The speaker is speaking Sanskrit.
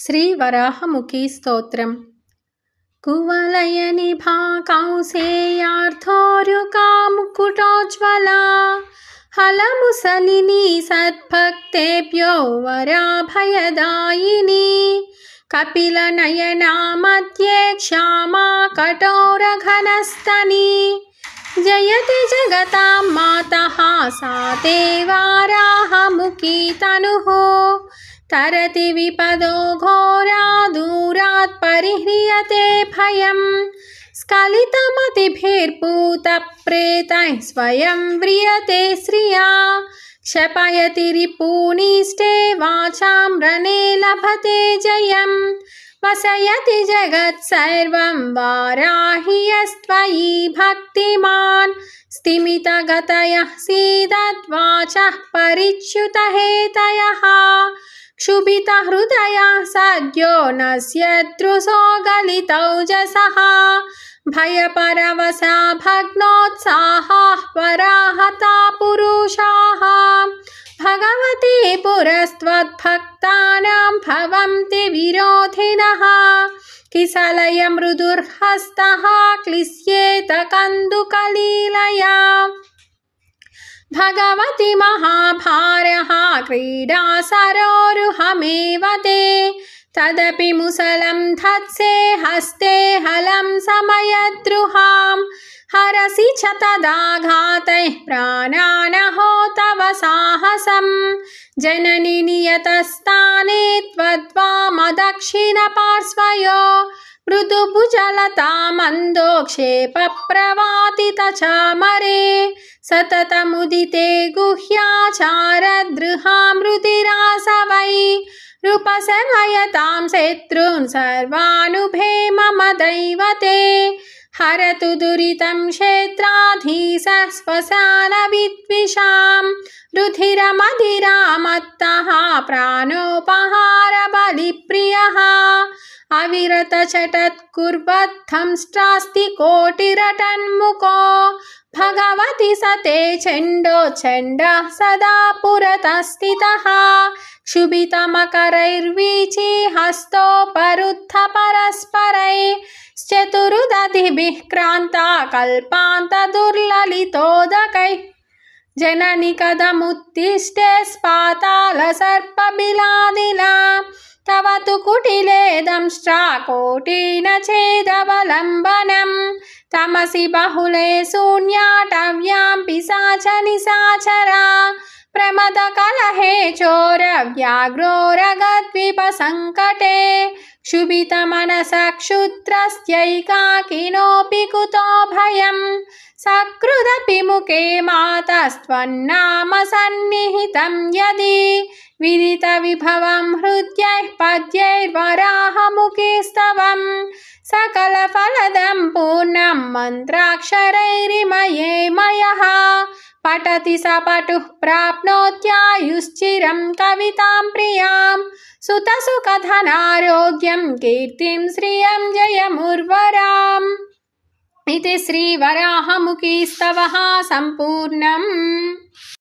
శ్రీ వరాహముఖి స్తోత్రం. కువలయనిభా కౌసేయార్థోరుకా ముకుటోజ్వలా హలముసలిని సద్భక్తేభ్యో వరాభయదాయిని కపిలనయనా మధ్యే క్షామా కఠోరఘనస్తని జయతి జగతాం మాతః సా తే వరాహముఖీ తనుః तरति विपदो घोरा दूरात् परिह्रियते भयं स्खलितमतिभिर्भूतप्रेतैः स्वयं व्रियते श्रिया क्षपयति रिपूनिष्टे वाचां रणे लभते जयं वसयति जगत्सर्वं वाराहि यस्त्वयि भक्तिमान् स्तिमितगतयः सीदद्वाचः परिच्युतहेतयः क्षुभितहृदयः सद्यो नश्यदृशो गलितौजसः भयपरवशा भग्नोत्साहाः वराहता पुरुषाः भगवती पुरस्त्वद्भक्तानां भवन्ति विरोधिनः किसलय मृदुर्हस्तः क्लिश्येत कन्दुकलीलया भगवति महाभारः क्रीडा सरोरुहमेव ते तदपि मुसलं धत्से हस्ते हलं समयद्रुहां हरसि च तदाघातैः प्राणानहो तव साहसं जननि नियतस्थाने त्वद्वामदक्षिणपार्श्वयो मृदुभुजलता मन्दोक्षेपप्रवातितचामरे सततमुदिते गुह्याचारदृहामृतिरासवै रूपसमयतां शत्रून् सर्वानुभे मम दैवते हरतु दुरितं क्षेत्राधीशः श्मशानविद्विषां रुधिरमधिरामत्तः प्राणोपहारबलिप्रियः अविरतचटत्कुर्वद्धंष्ट्रास्ति कोटिरटन्मुखो भगवति सते चण्डोच्छण्डः सदा पुरतस्थितः क्षुभितमकरैर्वीची हस्तोपरुद्धपरस्परैः चतुरुदधिभिः क्रान्ता कल्पान्तदुर्ललितोदकैः जननि कदमुत्तिष्ठे स्पातालसर्पबिलादिला तव तु कुटिलेदंष्ट्राकोटिन चेदवलम्बनं तमसि बहुले शून्याटव्यां पिशाचनिशाचरा प्रमदकलहे चोरव्याघ्रोरगद्विपसङ्कटे क्षुभितमनसः क्षुद्रस्यैकाकिनोऽपि कुतो भयं सकृदपि मुखे मातस्त्वन्नाम सन्निहितं यदि विदितविभवं हृद्यैः पद्यैर्वराहमुखे स्तवं सकलफलदं पूर्णं मन्त्राक्षरैरिमये मयः पठति स पटुः प्राप्नोत्यायुश्चिरं कवितां प्रियां सुतसुखधनारोग्यं कीर्तिं श्रियं जयमुर्वराम् इति श्रीवराहमुखी स्तवः सम्पूर्णम्।